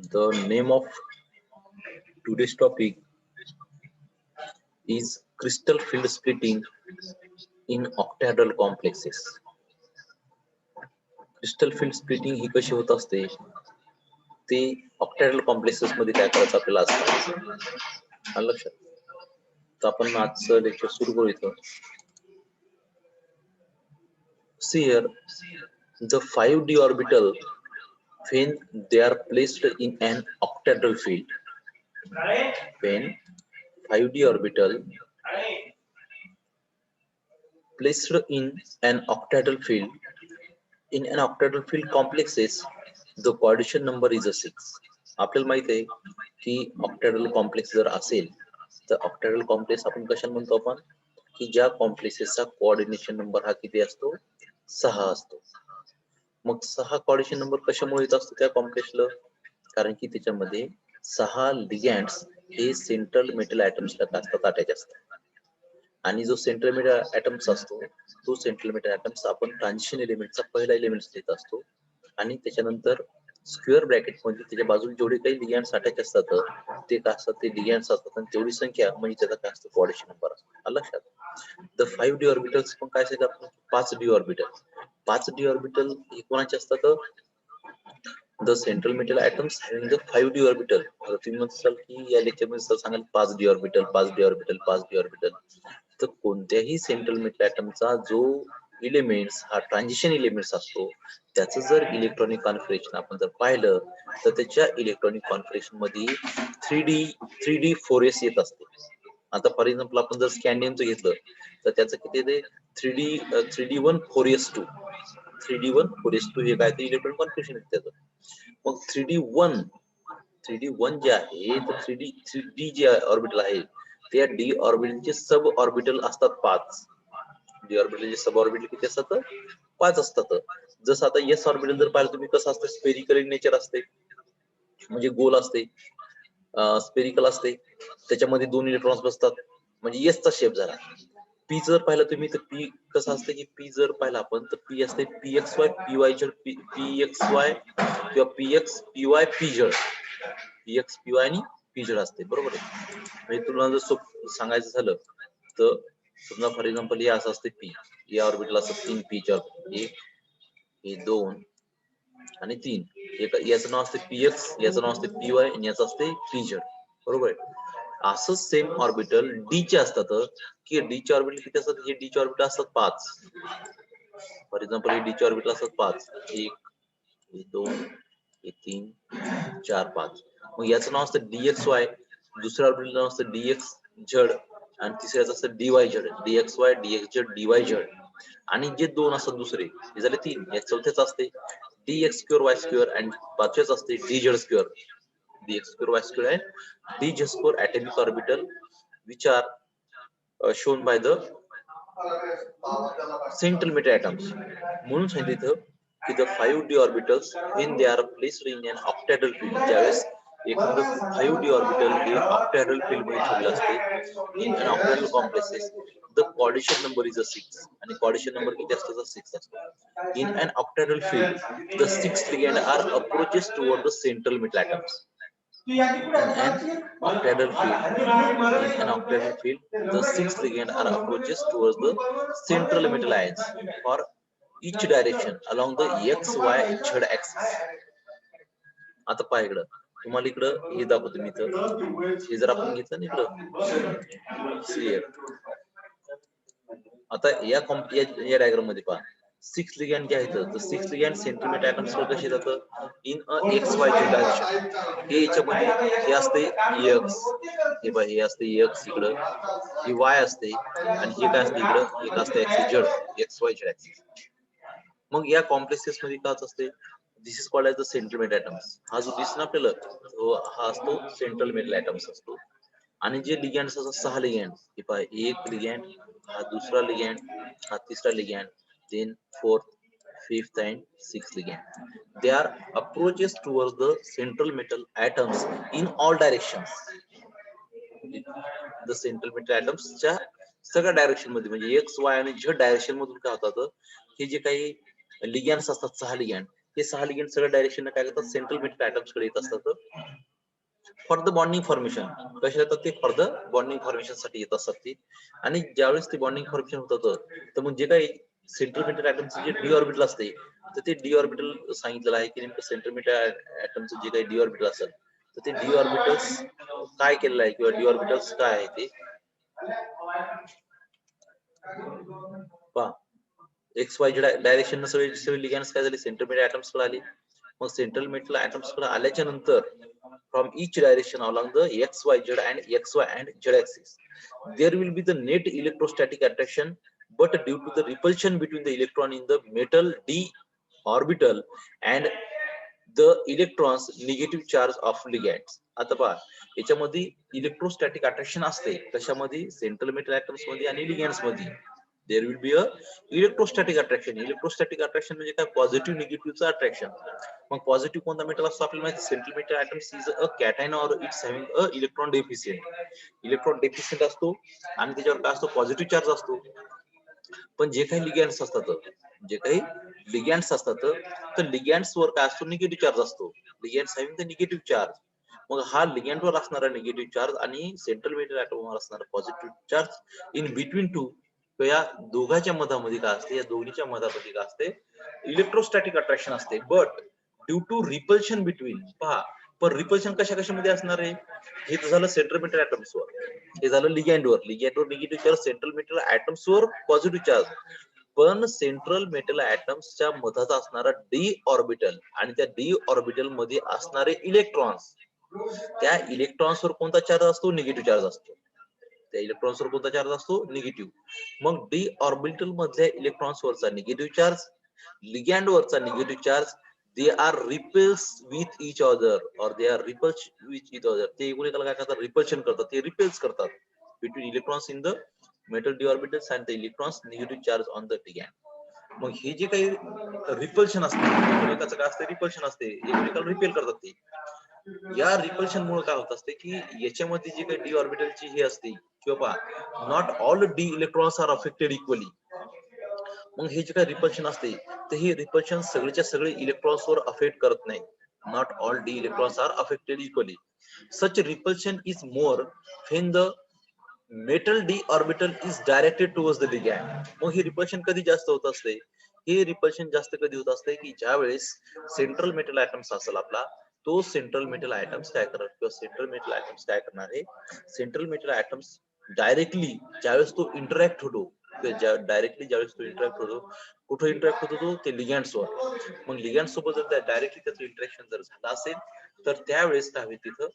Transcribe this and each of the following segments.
The name of today's topic is crystal field splitting in octahedral complexes. Crystal field splitting ही कशी होत असते ते ऑक्टॅहेड्रल कॉम्प्लेक्सेस मध्ये काय करायचं आपल्याला असतं लक्षात. तर आपण आजचं लेक्चर सुरू करू इथं. See here, the 5d orbital when they are placed in an octahedral field. When 5d orbital placed in an octahedral field, in an octahedral field complexes, the coordination number is a 6. आपल्याला माहित आहे की ऑक्टॅहेड्रल complex जर असेल तर ऑक्टॅहेड्रल complex आपण कशाला म्हणतो आपण की ज्या कॉम्प्लेक्सेसचा कोऑर्डिनेशन नंबर हा किती असतो 6 असतो. मग 6 कोऑर्डिनेशन नंबर कशामुळे येत असतो त्या कॉम्प्लेक्सला कारण की त्याच्यामध्ये 6 लिगँड्स हे सेंट्रल मेटल ॲटम्सला असतात अटॅच असतात आणि जो सेंट्रल मेटल ॲटम्स असतो तो सेंट्रल मेटल ॲटम्स आपण ट्रान्झिशन एलिमेंटचा पहिला एलिमेंट देत असतो आणि त्याच्यानंतर स्क्वेअर ब्रॅकेट मध्ये त्याच्या बाजूला जेवढे काही लिगँड्स अटॅच असतात ते काय असतात ते लिगँड्स असतात आणि तेवढी संख्या म्हणजे त्याचा काय असतो कोऑर्डिनेशन नंबर असतो. लक्षात. द 5d ऑर्बिटल्स पण काय सांगितलं आपण 5d ऑर्बिटल 5d ऑर्बिटल हे कोणाचे असतात the central metal atoms having the 5d orbital. तुम्ही म्हणसाल की या लेक्चर मध्ये सांगाल 5d orbital 5d orbital 5d orbital तर कोणत्याही सेंट्रल मेटल ॲटमचा जो एलिमेंट्स हा ट्रान्झिशन एलिमेंट्स असतो त्याचं जर इलेक्ट्रॉनिक कॉन्फिगरेशन आपण जर पाहिलं तर त्याच्या इलेक्ट्रॉनिक कॉन्फिगरेशन मध्ये 3d 4s येत असते. आता फॉर एक्झाम्पल आपण जर स्कॅन्डियमचं घेतलं तर त्याचं किती येते 3d1 4s2 3d1 4s2 हे काय ते इलेक्ट्रॉनिक कॉन्फिगरेशन आहे त्याचं. मग 3d1 जे आहे तर 3d जे ऑर्बिटल आहे त्या डी ऑर्बिटलचे सब ऑर्बिटल असतात 5. डी ऑर्बिटलचे सब ऑर्बिटल किती असतात 5 असतात. जसं आता एस ऑर्बिटल जर पाहिलं तुम्ही कसं असतं स्पेरिकल इन नेचर असते म्हणजे गोल असते स्पेरिकल असते त्याच्यामध्ये 2 इलेक्ट्रॉन्स बसतात म्हणजे एस चा शेप झाला. पी जर पाहिलं तुम्ही तर पी कसं असतं की पी जर पाहिलं आपण तर पी असते pxy py pxy किंवा px py pz px py आणि pz असते बरोबर आहे. म्हणजे तुला जर सांगायचं झालं तर समजा फॉर एक्झाम्पल हे असं असते पी या ऑर्बिटल असं 3 पी च्या हे 2 आणि 3 याचं नाव असते px याचं नाव असते py आणि याचं असते pz बरोबर आहे. असंच सेम ऑर्बिटल डी चे असतात की डी चे ऑर्बिटल किती असतात हे डी चे ऑर्बिटल असतात 5. फॉर एक्झाम्पल हे डी चे ऑर्बिटल असतात 5 1 हे 2 हे 3 4 5. मग याचं नाव असतं dxy दुसऱ्या ऑर्बिटल नाव असतं dxz आणि तिसऱ्याचं असतं dyz dxy dxz dyz आणि जे 2 असतात दुसरे हे झाले 3 या चौथ्याच असते dx स्क्वेअर y स्क्वेअर आणि पाचव्याच असते dz square dx square y square and dz square atomic orbital which are shown by the central metal atoms. म्हणून सांगितलं की the 5d orbitals when they are placed in an octahedral field ज्यावेळेस एखादं 5d orbital हे octahedral field मध्ये ठेवलेलं असते in an octahedral complexes the coordination number is a 6 आणि coordination number किती असतो 6 असतो. In an octahedral field the 6 ligand are approaches toward the central metal atoms. In an octahedral field, the 6 ligands are approaches towards the central metal ions for each direction along the x, y, z axis. आता पहा इकडं तुम्हाला इकडं हे दाखवतो मी इथं हे जर आपण घेतलं ना इकडं आता या डायग्राम मध्ये पहा 6 लिगँड जे आहेत तर 6 लिगँड सेंट्रोमेटर ॲटम्स वर कसे जातात in a x Y Z direction. हे याच्यामध्ये हे असते एक्स हे बघा हे असते एक्स इकडं हे वाय असते आणि हे काय असते इकडं एक असते Z X Y Z axis. मग या कॉम्प्लेक्सेस मध्ये काय असते this is called as the central metal atoms. हा जो दिसतो आपल्याला हा असतो सेंट्रल मेटल ॲटम्स असतो आणि जे लिगँड्स असतात 6 लिगँड हे पहा एक लिगँड हा दुसरा लिगँड हा तिसरा ligand then fourth, fifth and sixth ligand. They are approaches towards the central metal atoms in all directions. The central metal atoms च्या सगळ्या डायरेक्शन मध्ये म्हणजे एक्स वाय आणि झेड डायरेक्शन मधून काय होतात हे जे काही लिगँड्स असतात 6 लिगँड हे 6 लिगेंड सगळ्या डायरेक्शन काय करतात सेंट्रल मेटल ऍटम्स कडे येत असतात फॉर द बॉन्डिंग फॉर्मेशन. कशा येतात ते फॉर द बॉन्डिंग फॉर्मेशन साठी येत असतात ती. आणि ज्यावेळेस ते बॉन्डिंग फॉर्मेशन होतं तर मग जे काही सेंट्रल मेटल ऍटमचे जे डी ऑर्बिटल असते तर ते डी ऑर्बिटल सांगितलेलं आहे की नेमकं सेंट्रल मेटल ऍटमचं जे काही डी ऑर्बिटल असेल तर ते डी ऑर्बिटल्स काय केलेलं आहे किंवा डी ऑर्बिटल्स काय आहे ते पहा. एक्स वाय झेड डायरेक्शन सगळे लिगॅन्ड्स काय झाले सेंट्रल मेटल ऍटम्स कडे आले. मग सेंट्रल मेटल ऍटम्स कडे आल्याच्या नंतर from each direction along the xyz and xy and z axis there will be the net electrostatic attraction, but due to the repulsion between the electron in the metal d orbital and the electrons negative charge of ligands. आता पहा याच्यामध्ये electrostatic attraction असते कशामध्ये central metal atoms मध्ये आणि ligands मध्ये. There will be a electrostatic attraction. Electrostatic attraction म्हणजे काय पॉझिटिव्ह निगेटिव्हचं अट्रॅक्शन. मग पॉझिटिव्ह कोणता मेटल असतो आपल्याला माहिती central metal atoms is a cation or its having a electron deficient. Electron deficient असतो आणि त्याच्यावर काय असतो पॉझिटिव्ह चार्ज असतो. पण जे काही लिगॅन्ड्स असतात तर लिगॅन्ड्स वर काय असतो निगेटिव्ह चार्ज असतो. लिगॅन्ड्स हॅव्हिंग द निगेटिव्ह चार्ज. मग हा लिगॅन्ड वर असणारा निगेटिव्ह चार्ज आणि सेंट्रल मेटल ऍटम वर असणारा positive charge in between two या दोघांच्या मधामध्ये काय असते या दोन्हीच्या मधामध्ये काय असते इलेक्ट्रोस्टॅटिक अट्रॅक्शन असते. But due to repulsion between पहा पण रिपल्शन कशामध्ये असणार आहे हे तर झालं सेंट्रल मेटल ऍटम्स वर. हे झालं लिगॅन्ड वर negative charge central metal atoms वर पॉझिटिव्ह चार्ज. पण सेंट्रल मेटल ऍटम्सच्या मधात असणारा डी ऑर्बिटल आणि त्या डी ऑर्बिटल मध्ये असणारे इलेक्ट्रॉन्स त्या इलेक्ट्रॉन्सवर कोणता चार्ज असतो निगेटिव्ह चार्ज असतो. त्या इलेक्ट्रॉन्सवर कोणता चार्ज असतो निगेटिव्ह. मग डी ऑर्बिटल मधल्या इलेक्ट्रॉन्स वरचा निगेटिव्ह चार्ज लिगॅन्ड वरचा negative charge they are repels with each other or they are repulse with each other. ते एकमेकाला काय करतात रिपल्शन करतात ते रिपेल्स करतात between electrons in the metal d orbitals and the electrons negative charge on the ligand. मग हे जे काही रिपल्शन असते एकमेकाचं काय असते रिपल्शन असते एकमेकाला रिपेल करतात ते. या रिपल्शन मुळे काय होत असते की याच्यामध्ये जे काही डी ऑर्बिटलची हे असते किंवा not all D electrons are affected equally. मग हे जे काही रिपल्शन असते तर हे रिपल्शन सगळेच्या सगळे इलेक्ट्रॉन्स वर अफेक्ट करत नाही. Not all D electrons are affected equally. Such repulsion is more when the metal D orbital is directed towards the ligand. मग हे रिपल्शन कधी जास्त होत असते हे रिपल्शन जास्त कधी होत असते की ज्या वेळेस सेंट्रल मेटल ऍटम्स असेल आपला तो सेंट्रल मेटल ऍटम्स काय करणार किंवा सेंट्रल मेटल ऍटम्स काय करणार आहे सेंट्रल मेटल ऍटम्स डायरेक्टली ज्यावेळेस तो इंटरॅक्ट होतो डायरेक्टली ज्यावेळेस तो इंटरॅक्ट होतो कुठं इंटरॅक्ट होतो ते लिगॅन्ड्स वर. मग लिगॅन्ड सोबत जर डायरेक्टली त्याचं इंटरॅक्शन जर झालं असेल तर त्यावेळेस काय होईल तिथं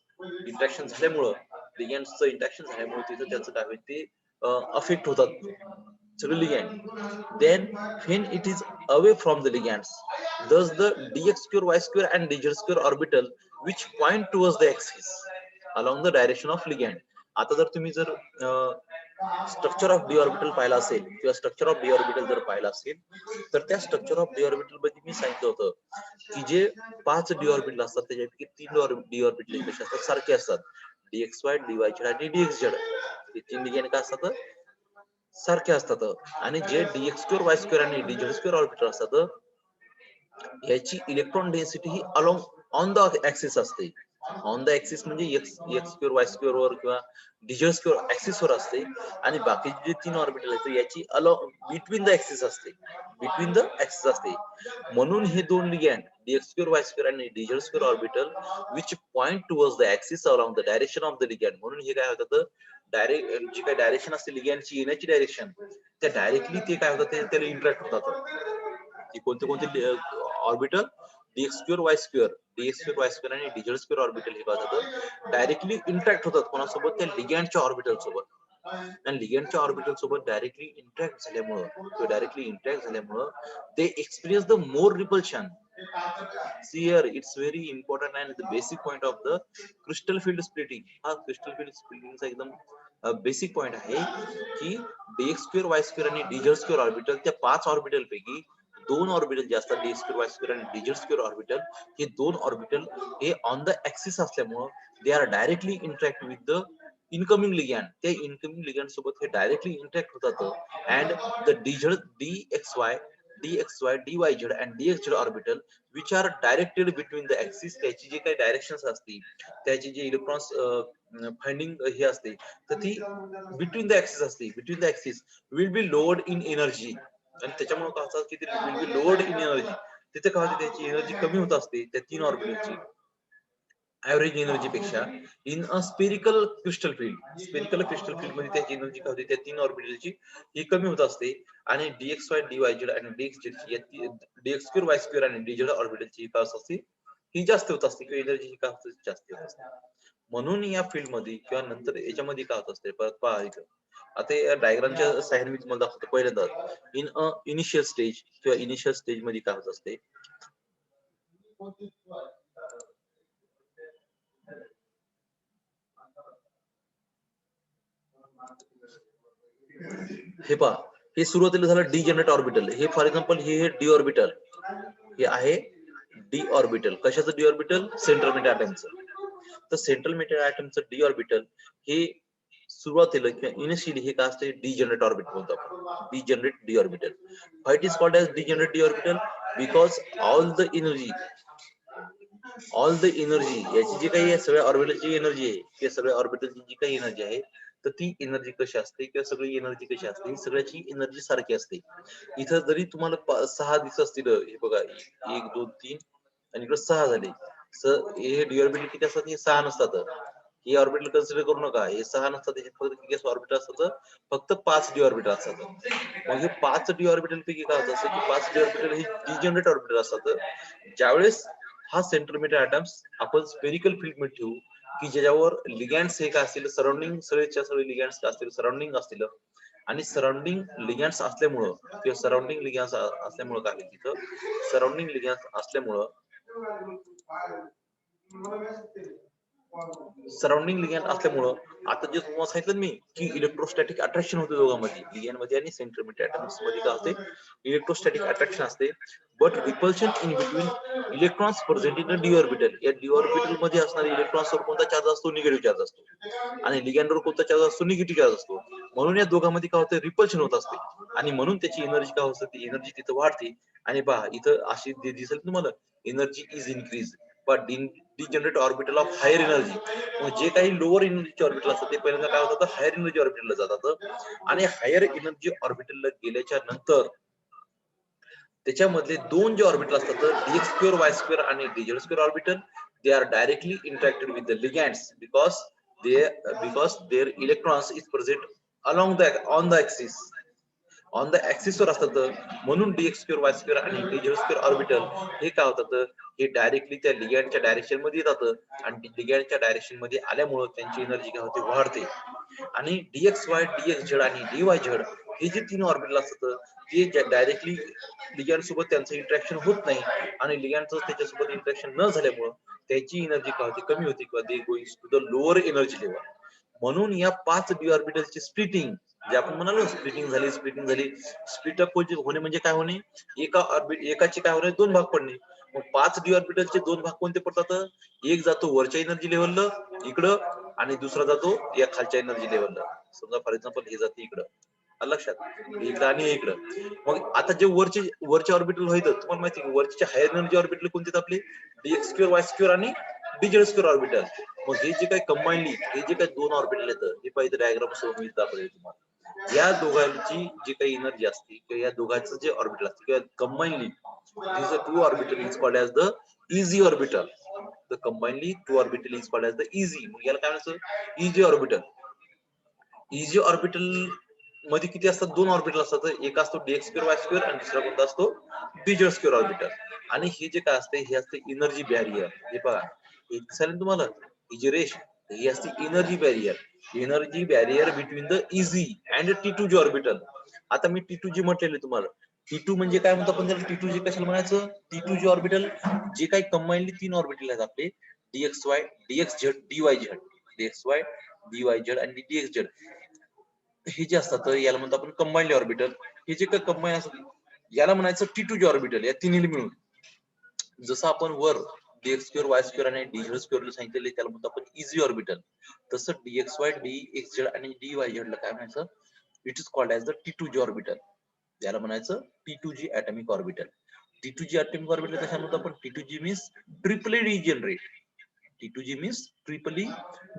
इंटरॅक्शन झाल्यामुळं लिगॅन्डचं इंटरॅक्शन झाल्यामुळे तिथं त्याचं काय होईल ते अफेक्ट होतात सगळे ligand. Then when it is away from the ligands thus the dx square y square and dz square orbital which point towards the axis along the direction of ligand. आता जर तुम्ही जर स्ट्रक्चर ऑफ डी ऑर्बिटल पाहिला असेल किंवा structure of D orbital जर पाहिला असेल तर त्या स्ट्रक्चर ऑफ डी ऑर्बिटल मध्ये मी सांगितलं होतं की जे 5 डी ऑर्बिटल असतात त्याच्यापैकी 3 डी ऑर्बिटल कसे असतात सारखे असतात dxy dy आणि dxz. हे 3 लिगॅंड काय असतात सारखे असतात. आणि जे dx स्क्वेअर y स्क्वेअर आणि dz स्क्वेअर ऑर्बिटल असतात याची electron density he along on the axis असते. ऑन द ऍक्सिस म्हणजे एक्स स्क्वेअर वाय स्क्वेअर वर किंवा डिझेल स्क्वेअर ऍक्सिस वर असते आणि बाकीचे जे 3 ऑर्बिटल आहेत याची अलोंग बिटवीन द ऍक्सिस असते. बिटवीन द ऍक्सिस असते. म्हणून हे दोन ligand dx square y square आणि dz square orbital which point towards the axis along the direction of the ligand. म्हणून हे काय होतं डायरेक्ट जी काही डायरेक्शन असते लिगॅंडची येण्याची डायरेक्शन त्या डायरेक्टली ते काय होतं त्याला इंटरॅक्ट होतात. की कोणते orbital dx square y square आणि dz स्क्वेअर ऑर्बिटल हे काय होतात डायरेक्टली इंटरॅक्ट होतात कोणासोबत त्या लिगॅंडच्या ऑर्बिटल सोबत. आणि लिगॅंडच्या ऑर्बिटल सोबत डायरेक्टली इंटरॅक्ट झाल्यामुळं ते experience the more repulsion. See here, it's very important and the basic point of the crystal field splitting. हा crystal field splitting चा एकदम बेसिक पॉइंट आहे की dx स्क्वेअर y स्क्वेअर आणि dz स्क्वेअर ऑर्बिटल त्या 5 orbital पैकी 2 orbital जे असतात dx स्क्वेअर y स्क्वेअर आणि dz स्क्वेअर ऑर्बिटल हे 2 ऑर्बिटल हे ऑन द ऍक्सिस असल्यामुळे दे are directly interact with the incoming ligand. त्या इनकमिंग लिगॅंड सोबत हे डायरेक्टली इंटरॅक्ट होतात. And the dxy dxy dyz and dxz orbital which are directed between the axis. त्याची जे काही डायरेक्शन्स असतील, त्याची जे इलेक्ट्रॉन्स फाइंडिंग हे असते, तर ती बिटवीन द ऍक्सिस असते. Between the axis will be load in energy, आणि त्याच्यामुळे काय होतं की ते will be load in energy, तिथे काय होते त्याची एनर्जी कमी होत असते त्या तीन ऑर्बिटलची ऍव्हरेज एनर्जी पेक्षा. In a spherical crystal field, spherical crystal field मध्ये त्याची एनर्जी काय होते त्या तीन ऑर्बिटलची ही कमी होत असते. आणि डीएक्स वाय डीवायझेड आणि डीएक्स स्क्वेअर वाय स्क्वेअर आणि डीझेड ऑर्बिटलची काय असते ही जास्त होत असते, किंवा एनर्जी ही काय होत जास्त होत असते. म्हणून या फील्ड मध्ये किंवा नंतर याच्यामध्ये काय होत असते परत पहा इथं. आता या डायग्रामच्या साईड मी तुम्हाला दाखवतो. पहिल्यांदा इन अ इनिशियल स्टेज किंवा इनिशियल स्टेज मध्ये काय होत असते, हे पहा. हे सुरुवातीला झालं डी जनरेट ऑर्बिटल. हे फॉर एक्झाम्पल हे डी ऑर्बिटल, हे आहे डी ऑर्बिटल. कशाचं डी ऑर्बिटल? सेंट्रल मेटल ॲटमचं. तर सेंट्रल मेटल ॲटमचं डी ऑर्बिटल हे सुरुवातीला किंवा इनिशियली हे काय असते डी जनरेट ऑर्बिटल बोलतो आपण. Degenerate d orbital. Why it is called as degenerate d orbital? Because all the energy याची जी काही सगळ्या ऑर्बिटलची एनर्जी आहे, त्या सगळ्या ऑर्बिटलची जी काही एनर्जी आहे, तर ती एनर्जी कशी असते किंवा सगळी एनर्जी कशी असते, ही सगळ्याची एनर्जी सारखी असते. इथं जरी तुम्हाला 6 दिसत असतील, हे बघा 1 2 3 आणि इकडे 6 झाले, हे डी ऑर्बिटल किती असतात? हे 6 नसतात. हे ऑर्बिटल कन्सिडर करू नका, हे 6 नसतात. हे फक्त किती ऑर्बिटल असतात? फक्त 5 डी ऑर्बिटल असतात. मग हे 5 डी ऑर्बिटल पैकी काय होत असतं की 5 डी ऑर्बिटल हे डिजनरेट ऑर्बिटल असतात. ज्यावेळेस हा सेंट्रल मेटल ॲटम्स आपण स्पेरिकल फील्ड मध्ये ठेवू, की ज्याच्यावर लिगॅंड्स हे काय असतील, सराउंडिंग सगळेच्या सगळे लिगॅंड्स काय असतील, सराउंडिंग असतील. आणि सराउंडिंग लिगॅंड्स असल्यामुळं किंवा सराउंडिंग लिगॅंड्स असल्यामुळं काय तिथं सराउंडिंग लिगॅंड्स असल्यामुळं सराउंडिंग लिगॅंड असल्यामुळं आता जे तुम्हाला सांगितलं मी की इलेक्ट्रोस्टॅटिक अट्रॅक्शन होते दोघांमध्ये, लिगॅंड मध्ये आणि सेंट्रल मेटल ॲटम्स मध्ये काय होते, इलेक्ट्रोस्टॅटिक अट्रॅक्शन असते. But repulsion in between electrons present in D orbital. या डी ऑर्बिटल मध्ये असणारे इलेक्ट्रॉन्सवर कोणता चार्ज असतो? निगेटिव्ह चार्ज असतो. आणि लिगॅंडवर कोणता चार्ज असतो? निगेटिव्ह चार्ज असतो. म्हणून या दोघांमध्ये काय होतं, रिपल्शन होत असते. आणि म्हणून त्याची एनर्जी काय होते, ती एनर्जी तिथं वाढते. आणि पहा इथं अशी दिसेल तुम्हाला, energy is increase but degenerate orbital of higher energy. जे काही लोअर एनर्जी ऑर्बिटल असतात ते पहिल्यांदा काय होतात, हायर एनर्जी ऑर्बिटलला जातात. आणि हायर एनर्जी ऑर्बिटलला गेल्याच्या नंतर त्याच्यामधले दोन जे ऑर्बिटल असतात, डीएक्स स्क्वेअर वाय स्क्वेअर आणि D Z square orbital, they are directly interacted with the ligands because their electrons is present along the on the axis. On the axis वर असतात. म्हणून डीएक्स स्क्वेअर वाय स्क्वेअर आणि D Z square orbital हे काय होतात, हे directly त्या लिगॅंडच्या direction मध्ये येतात. आणि लिगॅंडच्या डायरेक्शन मध्ये आल्यामुळे त्यांची एनर्जी काय होते, वाढते. आणि डीएक्स वाय डीएक्स झेड आणि डीवाय झेड हे जे तीन ऑर्बिटल असतात, ते डायरेक्टली लिगॅंड सोबत त्यांचं इंटरॅक्शन होत नाही. आणि लिगॅंडचं त्याच्यासोबत इंटरॅक्शन न झाल्यामुळे त्याची एनर्जी काय होते, कमी होते, किंवा they going to the lower energy level. म्हणून या 5 डी ऑर्बिटलची स्प्लिटिंग, जे आपण म्हणालो स्प्लिटिंग झाली, स्प्लिट अप होणे म्हणजे काय होणे, एकाचे काय होणे, 2 भाग पडणे. मग 5 डी ऑर्बिटलचे 2 भाग कोणते पडतात? एक जातो वरच्या एनर्जी लेवलला इकडं, आणि दुसरा जातो या खालच्या एनर्जी लेवलला. समजा फॉर एक्झाम्पल हे जाते इकडं, लक्षात, इकडं आणि इकडं. मग आता जे वरचे ऑर्बिटल होईल, तुम्हाला माहिती आहे वरचे हायर एनर्जी ऑर्बिटल कोणते आपले, डीएक्स स्क्वेअर वाय स्क्वेअर आणि डीझेड स्क्वेअर ऑर्बिटल. मग हे जे काही कंबाईनली हे जे काही दोन ऑर्बिटल येतं, हे पाहिजे डायग्राम सोबत मी दाखवले तुम्हाला. या दोघांची जी काही एनर्जी असते किंवा या दोघांचं जे ऑर्बिटल असते किंवा combinedly these are two orbital is called as the easy orbital. The combinedly two orbital is called as the easy. मग याला काय म्हणायचं, इझी ऑर्बिटल. इझी ऑर्बिटल मध्ये किती असतात, 2 ऑर्बिटल असतात. एक असतो डीएक्स स्क्वेअर वाय स्क्वेअर आणि दुसरा कोणता असतो, डीझेड स्क्वेअर ऑर्बिटल. आणि हे जे काय असते, हे असते एनर्जी बॅरियर. हे पहा हे दिसेल तुम्हाला, ही जी रेष ही असते energy barrier between the eg and t2g orbital. आता मी टी2 जी म्हटलेले तुम्हाला, टी2 म्हणजे काय म्हणतो आपण त्याला, टी2 जी कशाला म्हणायचं, टी2 जी ऑर्बिटल जे काही कंबाईनली 3 ऑर्बिटल आहेत आपले, d x y d x z d y z, d x y d y z आणि डीएक्स झेड, हे जे असतात याला म्हणतो आपण कंबाईनली ऑर्बिटल. हे जे काही कंबाईन असतात याला म्हणायचं टी2 जी ऑर्बिटल. या तिन्ही मिळून जसं आपण वर डीएक्स स्क्वेअर वाय स्क्वेअर आणि डीझेड स्क्वेअर सांगितलेले त्याला म्हणतो आपण इझी ऑर्बिटल, तसं डीएक्स वाय डीएक्स झेड आणि डीवाय झेड ला काय म्हणायचं, it is called as the t2g orbital. याला म्हणायचं T2G atomic orbital. T2G atomic orbital कशा म्हणतो आपण? T2G means triply degenerate. T2G means triply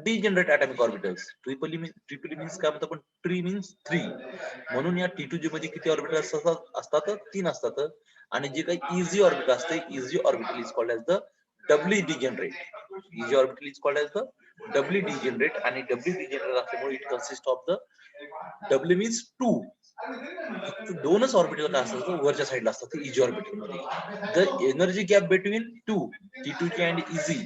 degenerate atomic orbitals. Triply means काय म्हणतो आपण? Tri means 3. म्हणून या T2G मध्ये किती ऑर्बिटल असतात? 3 असतात. आणि जे काही इझी ऑर्बिटल असते, E G orbital is called as the doubly degenerate. E G orbital is called as the doubly degenerate. आणि डबली डिजनरेट असल्यामुळे it consist of the W means 2. फक्त 2च ऑर्बिटल काय असतात वरच्या साईडला असतात इजी ऑर्बिटल मध्ये. The energy gap between 2 T2G and E G,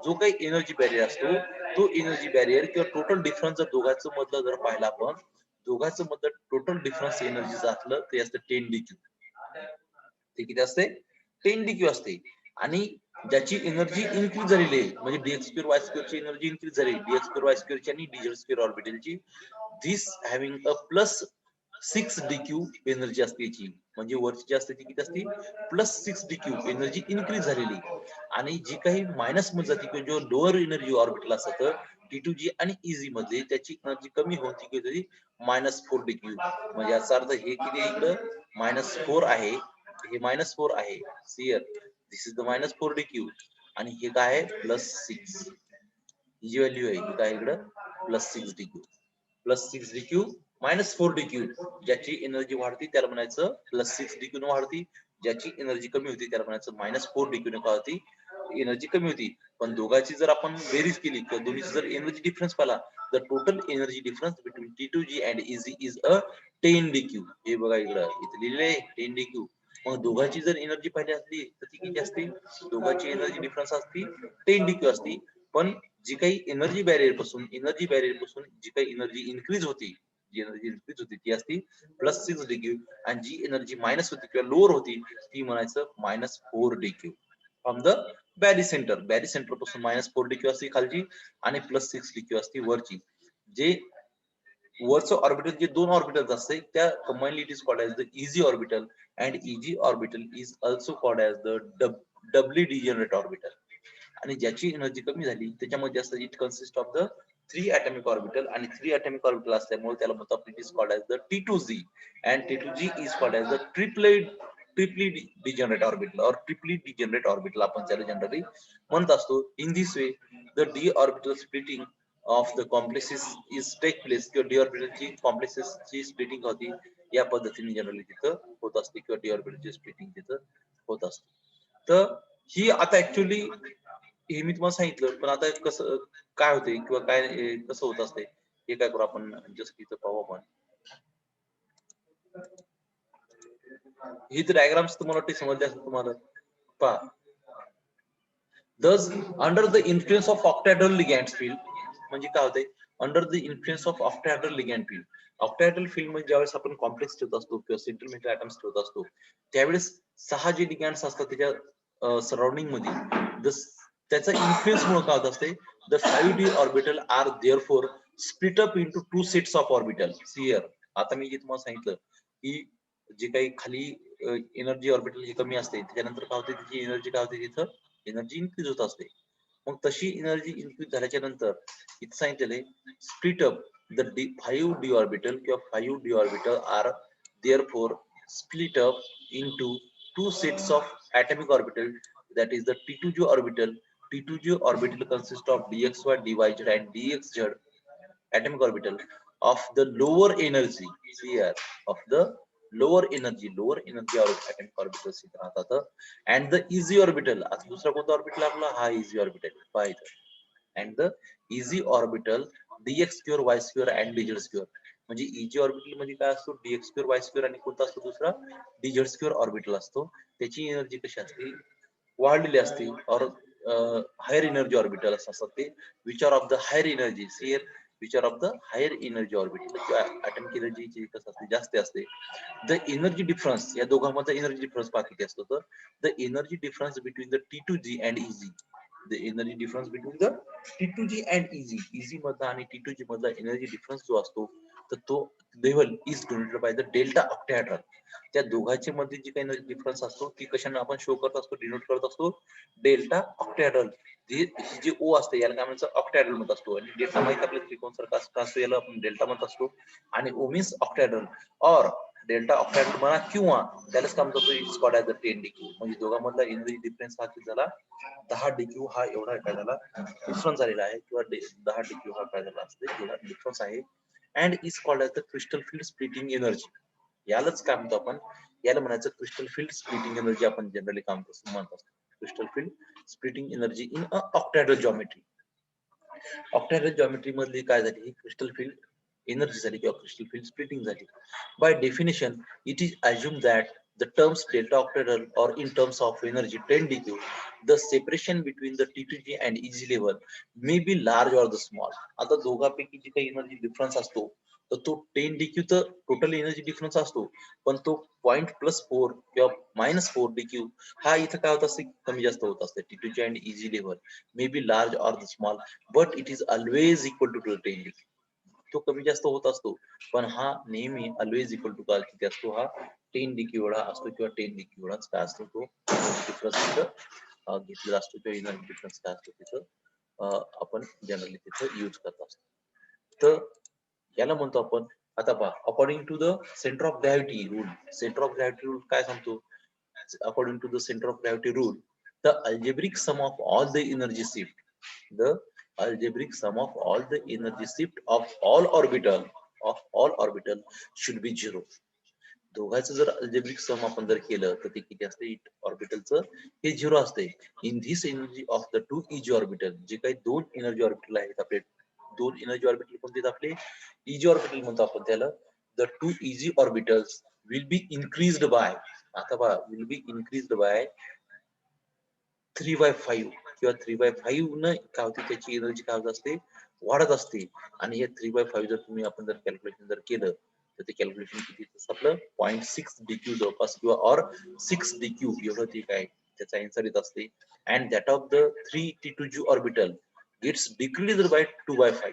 जो काही एनर्जी बॅरियर असतो तो एनर्जी बॅरियर किंवा टोटल डिफरन्स जर दोघांचं मधलं जर पाहिलं आपण, दोघांचं मधलं टोटल डिफरन्स एनर्जीचं असलं ते असतं 10 DQ. ते किती असते? 10 DQ असते. आणि ज्याची एनर्जी इन्क्रीज झालेली आहे म्हणजे dx2 y2 ची एनर्जी इन्क्रीज झाली, dx2 y2 ची आणि dz2 ऑर्बिटलची, this having a plus 6 DQ energy असते याची. म्हणजे वरची जी असते ती किती असते? प्लस 6 DQ एनर्जी इन्क्रीज झालेली. आणि जी काही मायनस मध्ये जाते किंवा जो लोअर एनर्जी ऑर्बिटल असतात T2G आणि इझी मध्ये, त्याची एनर्जी कमी होती किती? -4 DQ. म्हणजे याचा अर्थ हे किती इकडं -4 आहे, हे -4 आहे. Here this is the -4 DQ. आणि हे काय आहे? +6. ही जी व्हॅल्यू आहे ही काय इकडं? +6 DQ. +6 DQ -4 DQ. ज्याची एनर्जी वाढती त्याला म्हणायचं +6 DQ न वाढती. ज्याची एनर्जी कमी होती त्याला म्हणायचं -4 DQ न काय होती? एनर्जी कमी होती. पण दोघांची जर आपण बेरीज केली किंवा दोन्हीची जर एनर्जी डिफरन्स पाहिला, the total energy difference between T2G and easy is a 10 DQ. हे बघा इकडं इथे लिहिलेलं आहे 10 DQ. मग दोघांची जर एनर्जी पाहिली असली तर ती किती असते? दोघांची एनर्जी डिफरन्स असती 10 DQ असती. पण जी काही एनर्जी बॅरियर पासून जी काही एनर्जी इन्क्रीज होती, ती असती +6 DQ. आणि जी एनर्जी मायनस होती किंवा लोअर होती ती म्हणायचं -4 DQ. From the barycentre पासून -4 DQ असते खालची आणि +6 DQ असते वरची. जे वरचं ऑर्बिटल, जे 2 ऑर्बिटल असते त्या combinedly it is called as the E G orbital. And E G orbital is also called as the doubly degenerate orbital. आणि ज्याची एनर्जी कमी झाली त्याच्यामध्ये असतं it consist of the 3 atomic orbital. आणि 3 atomic ऑर्बिटल असल्यामुळे त्याला म्हणतात it is called as the T2G. And T2G is called as the triply degenerate orbital और ट्रिपली डिजनरेट ऑर्बिटल आपण त्याला जनरली म्हणत असतो. In this way the d orbital splitting of the complexes is take place. किंवा d ऑर्बिटलची कॉम्प्लेक्सेसची splitting होती या पद्धतीने जनरली तिथं होत असते किंवा डी ऑर्बिटलची स्प्लिटिंग तिथं होत असते. तर ही आता ऍक्च्युअली हे मी तुम्हाला सांगितलं, पण आता कसं काय होते किंवा काय कसं होत असते हे काय करू आपण जस्ट इथं पाहू आपण. ही तर डायग्राम्स तुम्हाला वाटते समजले असेल तुम्हाला. पहा, thus under the influence of octahedral ligand field, म्हणजे काय होते? Under the influence of octahedral ligand field. Octahedral field म्हणजे ज्यावेळेस आपण कॉम्प्लेक्स ठेवत असतो किंवा सेंट्रल मेटल ऍटम्स ठेवत असतो त्यावेळेस 6 जे लिगॅंड्स असतात त्याच्या सराउंडिंग मध्ये त्याचा इन्फ्लुएन्स मुळे काय होत असते? The 5D orbital are therefore split up into 2 sets of orbital. Here आता मी जे तुम्हाला सांगितलं की जे काही खाली एनर्जी ऑर्बिटल जी कमी असते त्याच्यानंतर काय होते? त्याची एनर्जी काय होते? तिथं एनर्जी इन्क्रीज होत असते. मग तशी एनर्जी इन्क्रीज झाल्याच्या नंतर इथं सांगितलेले split up the 5D orbital किंवा 5D orbital are therefore split up into 2 sets of atomic orbital, that is the T2G orbital. T2G orbital consists of dxy, dyz and dxz atomic orbital of the lower energy. Here of the lower energy atomic orbitals इथं राहतात. And the easy orbital, आता दुसरा कोणता orbital आपला? हा easy orbital पाहिजे. And the easy orbital dx2 y2 and dz2. म्हणजे easy orbital मध्ये काय असतो? dx2 y2 आणि कोणता असतो दुसरा? dz2 ऑर्बिटल असतो. त्याची एनर्जी कशी असते? वाढलेली असते. और हायर एनर्जी ऑर्बिटल असतात ते, which are of the higher energy. Here which are of the higher energy orbital किंवा ॲटॉमिक एनर्जी कसं असते? जास्त असते. द एनर्जी डिफरन्स, या दोघांमध्ये एनर्जी डिफरन्स किती असतो? तर the energy difference between the T2G and easy. The energy difference between the T2G and easy मधला आणि T2G मधला एनर्जी डिफरन्स जो असतो तर तो level is denoted by the delta octahedral. त्या दोघांच्या मध्ये जी काही एनर्जी डिफरन्स असतो ती कशाने आपण शो करत असतो? डिनोट करत असतो डेल्टा ऑक्टॅहेड्रल. जे ओ असते याला काय म्हणतात? ऑक्टॅहेड्रल म्हणत असतो. आणि डेल्टा माहिती आपल्या त्रिकोण सारखा असतो याला आपण डेल्टा म्हणत असतो. आणि ओ मीन्स ऑक्टॅहेड्रल. और डेल्टा ऑक्टॅडल म्हणा किंवा त्यालाच काय म्हणतो it's called as the 10 DQ. म्हणजे दोघांमधला एनर्जी डिफरन्स हा किती झाला 10 DQ हा एवढा काय झाला डिफरन्स झालेला आहे किंवा 10 DQ हा काय झाला असते एवढा डिफरन्स आहे and is called as the crystal field splitting energy. यालाच काय म्हणतो आपण याला म्हणायचं क्रिस्टल फील्ड स्प्लिटिंग एनर्जी आपण जनरली काम म्हणत असतो. Crystal field splitting energy in a octahedral geometry. Octahedral geometry मधली काय झाली ही क्रिस्टल फील्ड एनर्जी झाली किंवा क्रिस्टल फील्ड स्प्लिटिंग झाली. By definition, it is assumed that the terms delta octadal or in terms of energy 10 DQ, the separation between the T2G and EG level may be large or the small. आता दोघांपैकी जी काही energy difference असतो तर तो 10 DQ तर total energy difference असतो पण तो 0.+4 किंवा -4 DQ हा इथं काय होत असते कमी जास्त होत असते. T2G and EG level may be large or the small but it is always equal to 10 DQ. तो कमी जास्त होत असतो पण हा नेहमी ऑलवेज इक्वल टू काय किती असतो हा 10 DQ एवढा असतो किंवा 10 DQ एवढाच काय असतो तो डिफरन्स तिथं घेतलेला असतो किंवा एनर्जी डिफरन्स काय असतो तिथं आपण जनरली तिथं यूज करत असतो. तर याला म्हणतो आपण आता पहा according to the centre of gravity rule. Centre of gravity rule काय सांगतो according to the center of gravity rule, the algebraic sum of all the energy shift, the algebraic sum of all the energy shift of all orbital should be zero. दोघांचं जर algebraic sum आपण जर केलं तर ते किती असते ऑर्बिटलचं हे झिरो असते. In this energy of the two eg orbital जे काही दोन एनर्जी ऑर्बिटल आहेत आपले दोन एनर्जी ऑर्बिटल कोणते आपले इजी ऑर्बिटल म्हणतो आपण त्याला. The two eg orbitals will be increased by आता पहा विल बी इन्क्रीज्ड बाय 3/5 किंवा 3/5 न काय होते त्याची एनर्जी काय होत असते वाढत असते. आणि हे 3/5 जर तुम्ही आपण जर कॅल्क्युलेशन जर केलं तर ते कॅल्क्युलेशन किती आपलं 0.6 DQ जवळपास किंवा ऑर 6 DQ एवढं ते काय त्याचा आन्सर येत असते. And that of the 3 T2G orbital gets decreased by 2/5.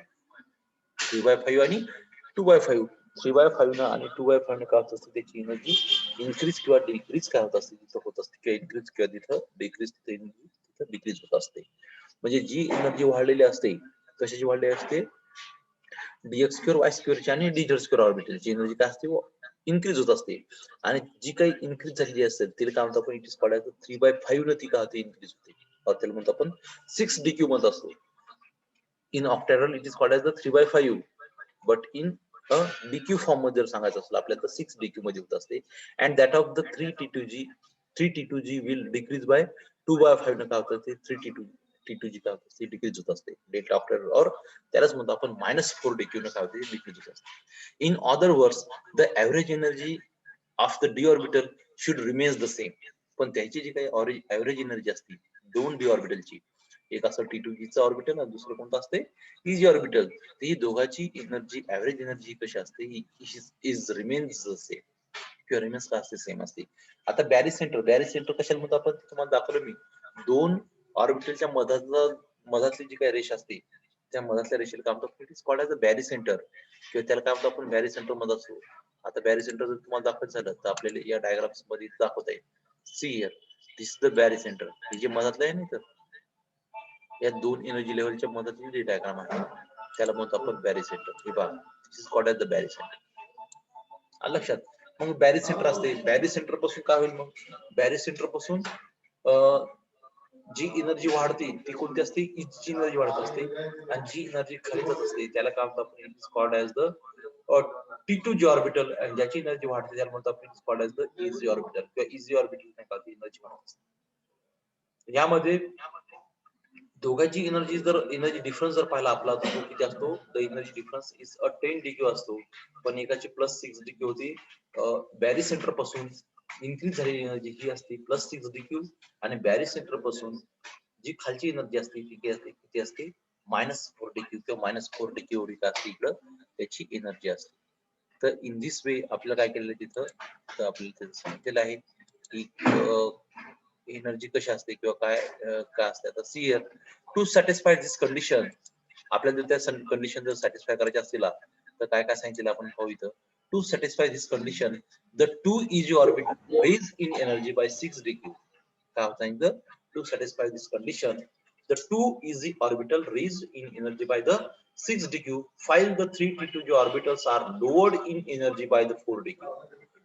3/5 आणि 2/5 3/5 न आणि 2/5 न काय होत असते त्याची एनर्जी इन्क्रीज किंवा डिक्रीज काय होत असते तिथं होत असते किंवा इन्क्रीज किंवा तिथं डिक्रीज तिथे एनर्जी तिथं डिक्रीज होत असते. म्हणजे जी एनर्जी वाढलेली असते कशाची वाढलेली असते डीएक्स स्क्वेअर वाय स्क्वेअरची आणि डी झेड स्क्वेअर ऑर्बिटलची एनर्जी काय असते इन्क्रीज होत असते. आणि जी काही इन्क्रीज झालेली असेल तिला काय म्हणतो आपण इट इज कॉल्ड 3/5 न ती काय होते इन्क्रीज होते त्याला म्हणतो आपण 6 DQ म्हणत असतो. In octahedral it is called the 3/5 but in DQ form मध्ये जर सांगायचं असलं आपल्याला तर 6 DQ मध्ये होत असते. And that of the 3 T2G will decrease by 2/5 न काय होतं ते 3 T2G काय होतं ते डिक्रीज होत असते डेल्टा ऑक्टॅडल और त्यालाच म्हणतो आपण -4 DQ न काय होते डिक्रीज होत असते. In other words the average energy of the d orbital should remains the same. पण त्याची जी काही ऍव्हरेज एनर्जी असते दोन डी ऑर्बिटलची एक असं T2G ऑर्बिटल आणि दुसरं कोणतं असते इजी ऑर्बिटल. ही दोघांची एनर्जी ऍव्हरेज एनर्जी कशी असते इज रिमेन्स द सेम किंवा रिमेन्स का असते सेम असते. आता बॅरी सेंटर कशाला म्हणतो आपण तुम्हाला दाखवलं मी दोन ऑर्बिटलच्या मधातली जी काही रेष असते त्या मधातल्या रेषेला काय म्हणतो it is called as a barycentre किंवा त्याला काय म्हणतो आपण बॅरी सेंटर मध्ये असतो. आता बॅरी सेंटर जर तुम्हाला दाखवायचं झालं तर आपल्याला या डायग्राम्स मध्ये दाखवता येईल. See here this is the barycentre हे जे मधातलं आहे ना तर या दोन एनर्जी लेवलच्या मधातली जी डायग्राम आहे त्याला म्हणतो आपण बॅरी सेंटर. हे पहा this is called as the barycentre. लक्षात. मग बॅरी सेंटर असते बॅरी सेंटर पासून काय होईल मग बॅरी सेंटर पासून जी एनर्जी वाढते ती कोणती असते इची एनर्जी वाढत असते आणि जी एनर्जी खाली जात असते त्याला काय म्हणतो आपण it is called as the T2G orbital आणि ज्याची एनर्जी वाढते त्याला म्हणतो आपण it is called as the E G orbital किंवा इझी ऑर्बिटल नाही का ती एनर्जी वाढत असते. यामध्ये दोघांची एनर्जी जर एनर्जी डिफरन्स जर पाहिला आपला तर तो किती असतो the energy difference is a 10 DQ असतो. पण एकाची +6 DQ होती बॅरी सेंटर पासून इन्क्रीज झालेली एनर्जी ही असते +6 DQ आणि बॅरी सेंटर पासून जी खालची एनर्जी असते ती किती असते -4 DQ किंवा -4 DQ एवढी काय असते इकडं त्याची एनर्जी असते. तर इन दिस वे आपल्याला काय केलेलं तिथं तर आपल्याला तिथं सांगितलेलं आहे की एनर्जी कशी असते किंवा काय असते. आता see here to satisfy this condition आपल्याला जर त्या कंडिशन जर सॅटिस्फाय करायच्या असतील तर काय काय सांगितलेलं आपण पाहू इथं. To satisfy this condition the two eg orbital raise in energy by 6 DQ. काय सांगितलं to satisfy this condition the two easy orbital raised in energy by the 6 DQ while the 3 T2G orbitals are lowered in energy by the 4 DQ.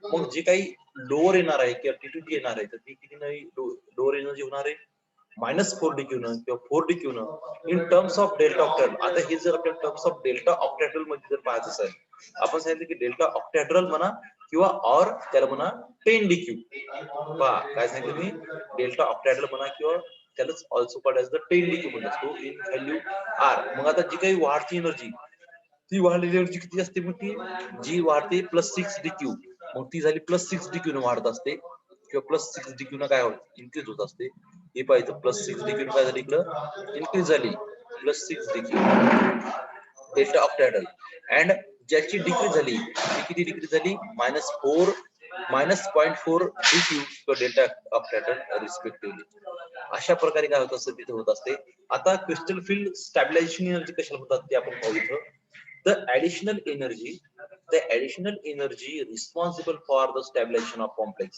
मग जे काही lower येणार आहे किंवा T2 येणार आहे तर ती किती नाही लोअर एनर्जी होणार आहे -4 DQ न किंवा 4 DQ न इन टर्म्स ऑफ डेल्टा ऑक्टॅडल. आता हे जर आपल्या टर्म्स ऑफ डेल्टा ऑक्टॅडल मध्ये जर पाहायचं असेल आपण सांगितलं की डेल्टा ऑक्टॅड्रल म्हणा किंवा ऑर त्याला म्हणा 10 DQ. पहा काय सांगितलं मी डेल्टा ऑक्टॅड्रल म्हणा किंवा त्यालाच also called as the 10 DQ म्हणत असतो इन व्हॅल्यू आर. मग आता जी काही वाढती एनर्जी ती वाढलेली एनर्जी किती असते मग ती जी वाढते +6 DQ मग ती झाली +6 DQ न वाढत असते किंवा +6 DQ न काय होत इन्क्रीज होत असते. हे पाहिजे +6 DQ काय झाली इकडं इन्क्रीज झाली +6 DQ डेल्टा ऑक्टॅडल अँड ज्याची डिक्रीज झाली ती किती डिक्रीज झाली -0.4 DQ किंवा डेल्टा ऑक्टॅडल रिस्पेक्टिव्हली. अशा प्रकारे काय होत असते तिथे होत असते. आता क्रिस्टल फील्ड स्टॅबिलायझेशन एनर्जी कशाला होतात ते आपण पाहू इथं. The additional energy responsible for the stabilization of complex.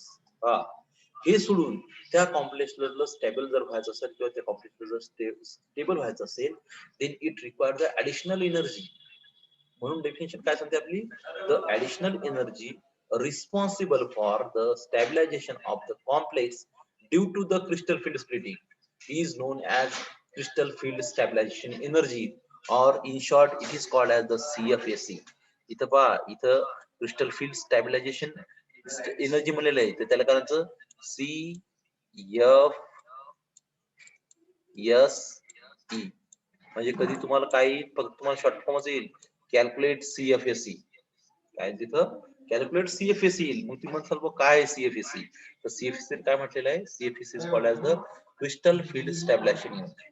हे सोडून त्या कॉम्प्लेक्सला स्टेबल जर व्हायचं असेल किंवा त्या कॉम्प्लेक्सला जर स्टेबल व्हायचं असेल then it require the additional energy. म्हणून डेफिनेशन काय सांगते आपली the additional energy responsible for the stabilization of the complex due to the crystal field splitting is known as crystal field stabilisation energy और in short it is called as the CFSE. इथं पहा इथं crystal field stabilisation energy म्हणलेलं आहे तर त्याला करायचं CFSE. म्हणजे कधी तुम्हाला काही फक्त तुम्हाला शॉर्ट फॉर्मच येईल कॅल्क्युलेट CFSE काय तिथं कॅल्क्युलेट CFSE येईल. मग तुम्ही म्हणसाल काय CFSE तर CFSE काय म्हटलेलं आहे CFSE is called as the crystal field stabilization energy.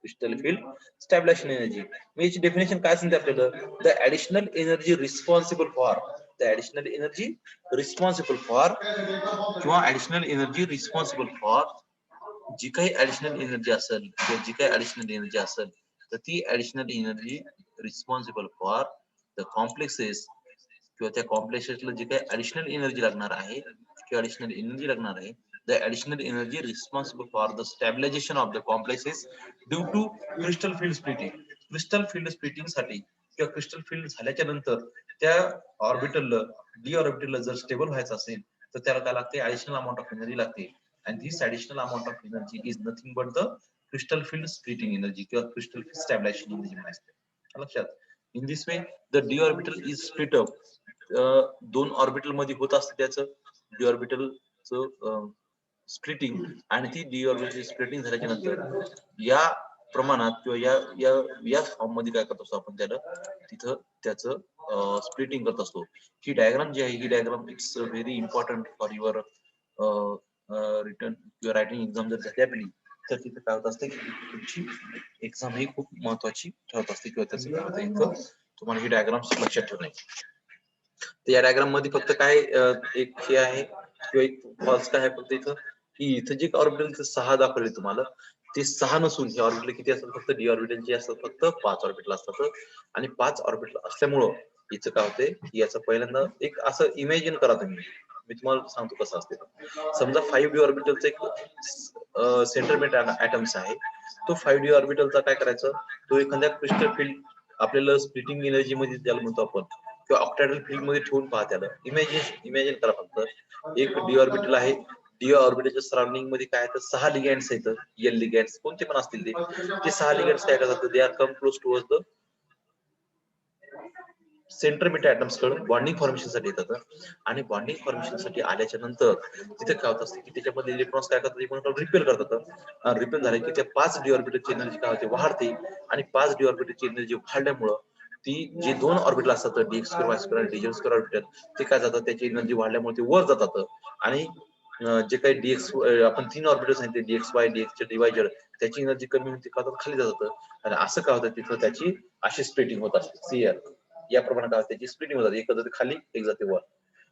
Crystal field stabilization energy. याची डेफिनेशन काय सांगते आपल्याला the additional energy responsible for किंवा ऍडिशनल एनर्जी रिस्पॉन्सिबल फॉर जी काही ऍडिशनल एनर्जी असेल किंवा जी काही ऍडिशनल एनर्जी असेल तर ती additional energy responsible for the complexes किंवा त्या कॉम्प्लेक्सेसला जी काही ऍडिशनल एनर्जी लागणार आहे किंवा ऍडिशनल एनर्जी लागणार आहे the additional energy responsible for the stabilization of the complexes due to crystal field splitting. Crystal field splitting साठी किंवा crystal field झाल्याच्या नंतर त्या ऑर्बिटलला डी ऑर्बिटलला जर स्टेबल व्हायचं असेल तर त्याला काय लागते ऍडिशनल अमाउंट ऑफ एनर्जी लागते and this additional amount of energy is nothing but the crystal field splitting energy किंवा crystal field stabilization energy असते. लक्षात in this way the d orbital is split up. दोन orbital मध्ये होत असते त्याचं D orbital splitting आणि ती डी ऑर्बिटल स्प्लिटिंग झाल्याच्या नंतर या प्रमाणात किंवा या फॉर्म मध्ये काय करत असतो आपण त्याला तिथं त्याचं स्प्लिटिंग करत असतो. ही डायग्राम जी आहे ही diagram it's very important for your written किंवा रायटिंग एक्झाम जर झाली आपली तर तिथे काय होत असते की तुमची एक्झाम ही खूप महत्वाची ठरत असते किंवा त्याचं काय होतं इथं तुम्हाला ही डायग्राम लक्षात ठेवणे. तर या डायग्राम मध्ये फक्त काय एक हे आहे किंवा एक फॉल्स काय आहे फक्त इथं की इथं जे ऑर्बिटल 6 दाखवले तुम्हाला ते 6 नसून हे ऑर्बिटल किती असतात फक्त डी ऑर्बिटल जे असतात फक्त 5 ऑर्बिटल असतात आणि 5 ऑर्बिटल असल्यामुळं याचं काय होते की याचं पहिल्यांदा एक असं इमॅजिन करा तुम्ही मी तुम्हाला सांगतो कसं असते समजा 5D ऑर्बिटलचा एक सेंटरमेट ऍटम्स आहे तो 5D ऑर्बिटलचा काय करायचं तो एखाद्या क्रिस्टल फील्ड आपल्याला स्प्लिटिंग एनर्जी मध्ये ज्याला म्हणतो आपण किंवा ऑक्टॅडल फील्ड मध्ये ठेवून पहा त्याला इमॅजिन करा फक्त एक डी ऑर्बिटल आहे डी ऑर्बिटलच्या सराउंडिंग मध्ये काय तर 6 लिगँड्स आहेत एल लिगँड्स कोणते पण असतील ते 6 लिगँड्स काय करतात they are come close towards the centre metal atoms कडे बॉन्डिंग फॉर्मेशन साठी येतात आणि बॉन्डिंग फॉर्मेशन साठी आल्याच्या नंतर तिथे काय होत असते की त्याच्यामध्ये इलेक्ट्रॉन्स काय करतात एकमेकांना रिपेल करतात रिपेल झाले की त्या 5 डी ऑर्बिटलची एनर्जी काय होते वाढते आणि 5 डी ऑर्बिटलची एनर्जी वाढल्यामुळं ती जे दोन ऑर्बिटल असतात डीएक्स स्क्वेअर वाय स्क्वेअर आणि डीजेड स्क्वेअर ऑर्बिटल ते काय जातात त्याची एनर्जी वाढल्यामुळे ते वर जातात आणि जे काही डीएक्स आपण 3 ऑर्बिटल सांगितले dx y dx dy z त्याची एनर्जी कमी होते का खाली जातात आणि असं काय होतं तिथं त्याची अशी स्प्लिटिंग होत असते सीआर या प्रमाणात त्याची स्प्लिटिंग होतात एक जाते खाली एक जाते वर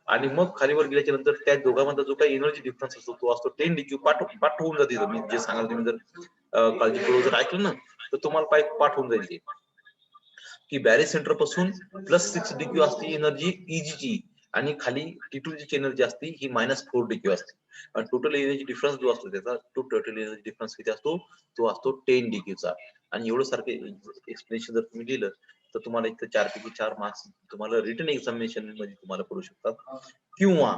आणि मग खालीवर गेल्याच्या नंतर त्या दोघांमध्ये जो काही एनर्जी डिफरन्स असतो तो असतो 10 DQ पाठ होऊन जाते मी जे सांगाल तुम्ही जर काळजीपूर्वक जर ऐकलं ना तर तुम्हाला पाठ होऊन जाईल की बॅरेज सेंटर पासून +6 DQ असते एनर्जी ईजीची आणि खाली T2 ची एनर्जी असते ही -4 DQ असते आणि टोटल एनर्जी डिफरन्स जो असतो त्याचा टोटल एनर्जी डिफरन्स किती असतो तो असतो 10 DQ चा आणि एवढं सारखे एक्सप्लेनेशन जर तुम्ही लिहिलं तर तुम्हाला इथे 4 पैकी 4 मार्क्स तुम्हाला रिटन एक्झामिनेशन मध्ये तुम्हाला करू शकतात, किंवा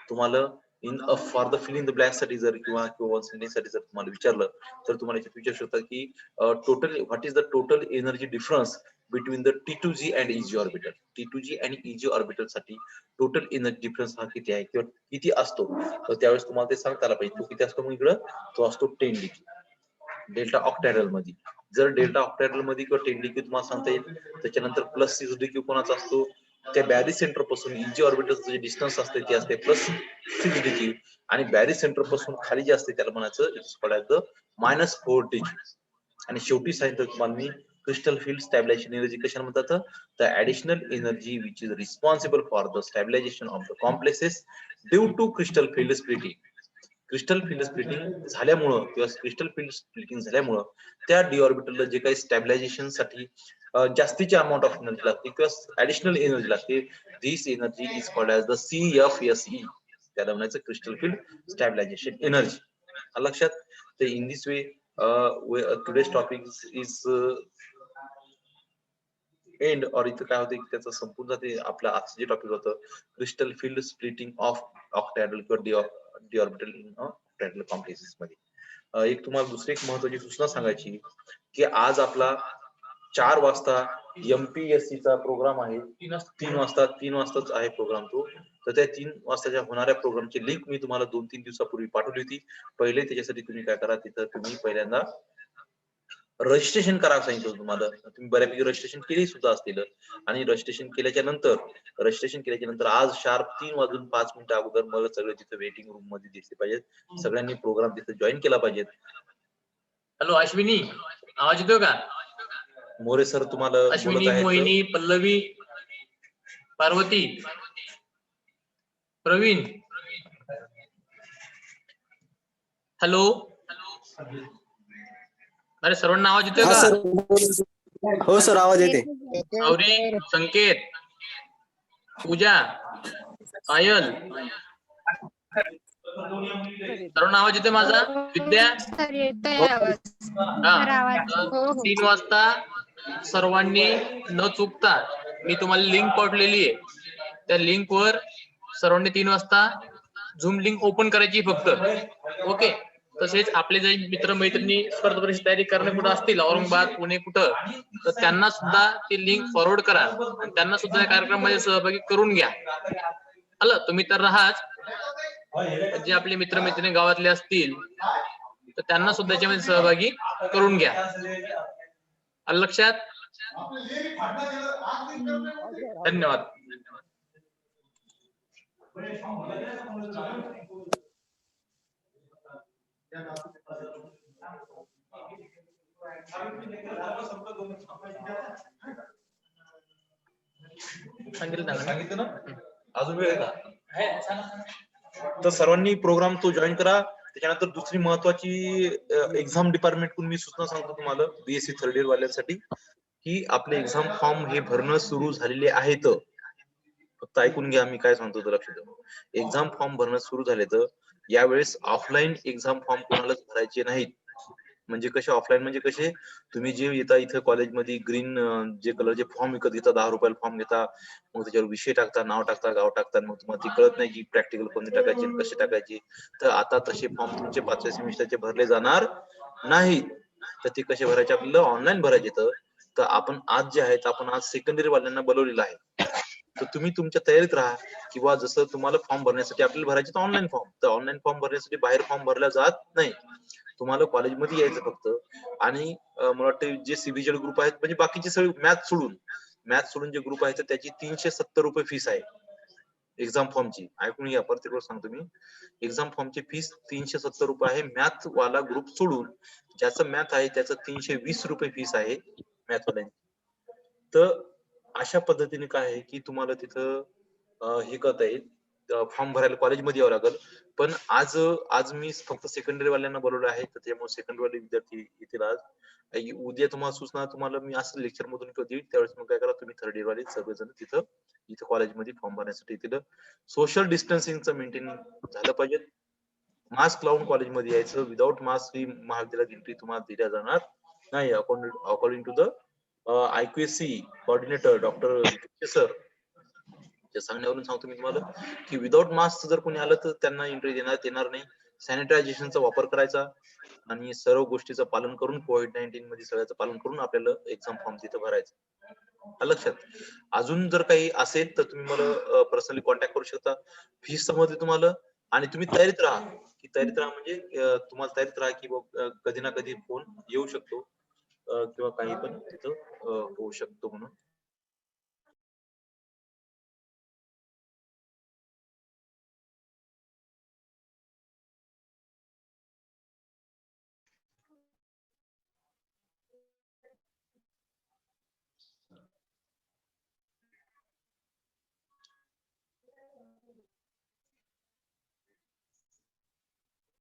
तुम्हाला in for the fill in the blank साठी जर किंवा वन सेंटेन्स साठी जर तुम्हाला विचारलं तर तुम्हाला इथे विचारू शकतात की total what is the total energy difference between the T2G and EG orbital. T2G आणि EG ऑर्बिटल साठी टोटल एनर्जी डिफरन्स हा किती आहे किंवा किती असतो, तर त्यावेळेस तुम्हाला ते सांगता आलं पाहिजे. तो किती असतो मग इकडं, तो असतो 10 डिग्री डेल्टा ऑक्टॅडल मध्ये. जर डेल्टा ऑक्टॅडल मध्ये किंवा 10 डिग्री तुम्हाला सांगता येईल, त्याच्यानंतर प्लस 6 डिग्री कोणाचा असतो, त्या बॅरी सेंटर पासून EG ऑर्बिटलचं जे डिस्टन्स असते ते असते प्लस 6 डिग्री, आणि बॅरी सेंटर पासून खाली जे असते त्याला म्हणायचं इट्स कॉल्ड द -4 डिग्री. आणि शेवटी सांगितलं तुम्हाला मी क्रिस्टल फील्ड स्टॅबिलायझेशन एनर्जी कशाला म्हणतात, the additional energy which is responsible for the stabilization of the complexes due to crystal field splitting. Crystal field splitting झाल्यामुळं किंवा क्रिस्टल फील्ड स्प्लिटिंग झाल्यामुळं त्या डी ऑर्बिटलला जे काही स्टॅबिलायझेशन साठी जास्तीची अमाऊंट ऑफ एनर्जी लागते किंवा ऍडिशनल एनर्जी लागते, this energy is called as the CFSE. त्याला म्हणायचं क्रिस्टल फील्ड स्टॅबिलायझेशन एनर्जी. लक्षात. तर in this way today's topic is end, और इथं काय होतं की त्याचं संपूर्ण जाते. आपलं आजचं जे टॉपिक होतं क्रिस्टल फील्ड स्प्लिटिंग ऑफ ऑक्टॅडल किंवा डी ऑर्बिटल इन ऑक्टॅडल कॉम्प्लेक्सेस मध्ये. एक तुम्हाला दुसरी एक महत्वाची सूचना सांगायची की आज आपला 4 वाजता MPSC चा प्रोग्राम आहे. 3 वाजताच आहे प्रोग्राम तो. तर त्या 3 वाजताच्या होणाऱ्या प्रोग्रामची लिंक मी तुम्हाला 2-3 दिवसापूर्वी पाठवली होती. पहिले त्याच्यासाठी तुम्ही काय करा, तिथं तुम्ही पहिल्यांदा रजिस्ट्रेशन करा सांगितलं तुम्हाला. तुम्ही बऱ्यापैकी रजिस्ट्रेशन केली सुद्धा असतील, आणि रजिस्ट्रेशन केल्याच्या नंतर आज शार्प 3:05 अगोदर मला सगळे तिथे वेटिंग रूम मध्ये दिसले पाहिजेत. सगळ्यांनी प्रोग्राम तिथे जॉईन केला पाहिजे. हॅलो अश्विनी, आवाज येतोय का? मोरे सर तुम्हाला अश्विनी, मोहिनी, पल्लवी, पार्वती, प्रवीण, हॅलो. अरे सर्वांना आवाज येतोय का? हो सर, आवाज येते. गौरी, संकेत, पूजा, पायल, सर्वांना आवाज येतोय माझा? विद्या, हा. 3 वाजता सर्वांनी न चुकता, मी तुम्हाला लिंक पाठवलेली आहे, त्या लिंक वर सर्वांनी 3 वाजता झूम लिंक ओपन करायची फक्त. ओके. तसेच आपले जे मित्र मैत्रिणी स्पर्धा परीक्षा तयारी करणे कुठं असतील, औरंगाबाद, पुणे कुठं, तर त्यांना सुद्धा ती लिंक फॉरवर्ड करा आणि त्यांना सुद्धा या कार्यक्रमामध्ये सहभागी करून घ्या. आलं. तुम्ही तर राहाच, जे आपले मित्र मैत्रिणी गावातले असतील तर त्यांना सुद्धा याच्यामध्ये सहभागी करून घ्या. आलं लक्षात? धन्यवाद. सांगितलं ना, अजून वेळ आहे का? तर सर्वांनी प्रोग्राम तो जॉईन करा. त्याच्यानंतर दुसरी महत्वाची एक्झाम डिपार्टमेंट कडून मी सूचना सांगतो तुम्हाला BSc थर्ड इयर वाल्यांसाठी, की आपले एक्झाम फॉर्म हे भरणं सुरू झालेले आहेत. फक्त ऐकून घ्या मी काय सांगतो, तर लक्ष द्या. एक्झाम फॉर्म भरणं सुरू झाले तर यावेळेस ऑफलाईन एक्झाम फॉर्म कोणालाच भरायचे नाहीत. म्हणजे कसे ऑफलाईन, म्हणजे कसे, तुम्ही जे येता इथं कॉलेजमध्ये ग्रीन जे कलरचे फॉर्म विकत घेता, 10 रुपयाला फॉर्म घेता, मग त्याच्यावर विषय टाकता, नाव टाकता, गाव टाकता, मग तुम्हाला ती कळत नाही की प्रॅक्टिकल कोणते टाकायचे कसे टाकायचे. तर आता तसे फॉर्म तुमचे 5व्या सेमिस्टरचे भरले जाणार नाहीत. तर ते कसे भरायचे, आपल्याला ऑनलाईन भरायचे. तर आपण आज जे आहेत, आपण आज सेकंडरी वाल्यांना बोलवलेलं आहे. तर तुम्ही तुमच्या तयारीत राहा, किंवा जसं तुम्हाला फॉर्म भरण्यासाठी आपल्याला भरायचे तर ऑनलाईन फॉर्म, तर ऑनलाईन फॉर्म भरण्यासाठी बाहेर फॉर्म भरला जात नाही. तुम्हाला कॉलेजमध्ये यायचं फक्त. आणि मला वाटतं जे सीबीजेड ग्रुप आहेत, म्हणजे बाकीचे सगळे मॅथ सोडून जे ग्रुप आहेत, तर त्याची 370 रुपये फीस आहे एक्झाम फॉर्मची. ऐकून घ्या, प्रत्येक वेळेस सांगतो मी, एक्झाम फॉर्मची फीस 370 रुपये आहे. मॅथ वाला ग्रुप सोडून ज्याचं मॅथ आहे त्याचं 320 रुपये फीस आहे मॅथ वाल्यांची. तर अशा पद्धतीने काय आहे की तुम्हाला तिथं हे करता येईल, फॉर्म भरायला कॉलेजमध्ये यावं लागेल. पण आज मी फक्त सेकंडरी वाल्यांना बोलवलं आहे, तर त्यामुळे सेकंडरी वाले विद्यार्थी येतील आज. उद्या तुम्हाला सूचना तुम्हाला मी असं लेक्चर मधून देईल. त्यावेळेस मग काय करा, तुम्ही थर्ड इयर वाले सगळेजण इथं कॉलेजमध्ये फॉर्म भरण्यासाठी येतील. सोशल डिस्टन्सिंगचं मेंटेन झालं पाहिजे. मास्क लावून कॉलेजमध्ये यायचं. विदाऊट मास्क ही महाविद्यालयात एंट्री तुम्हाला दिल्या जाणार नाही, according to the IQAC coordinator doctor sir त्या सांगण्यावरून सांगतो मी तुम्हाला की विदाउट मास्क जर कोणी आलं तर त्यांना एंट्री देण्यात येणार नाही. सॅनिटायझेशनचा वापर करायचा आणि सर्व गोष्टीचं पालन करून COVID-19 मध्ये सगळ्याचं पालन करून आपल्याला एक्झाम फॉर्म तिथं भरायचा. आलं लक्षात. अजून जर काही असेल तर तुम्ही मला पर्सनली कॉन्टॅक्ट करू शकता. फीस समजली तुम्हाला आणि तुम्ही तयारीत राहा की तयारीत राहा म्हणजे तुम्हाला तयारीत राहा की कधी ना कधी फोन येऊ शकतो किंवा काही पण तिथं होऊ शकतो म्हणून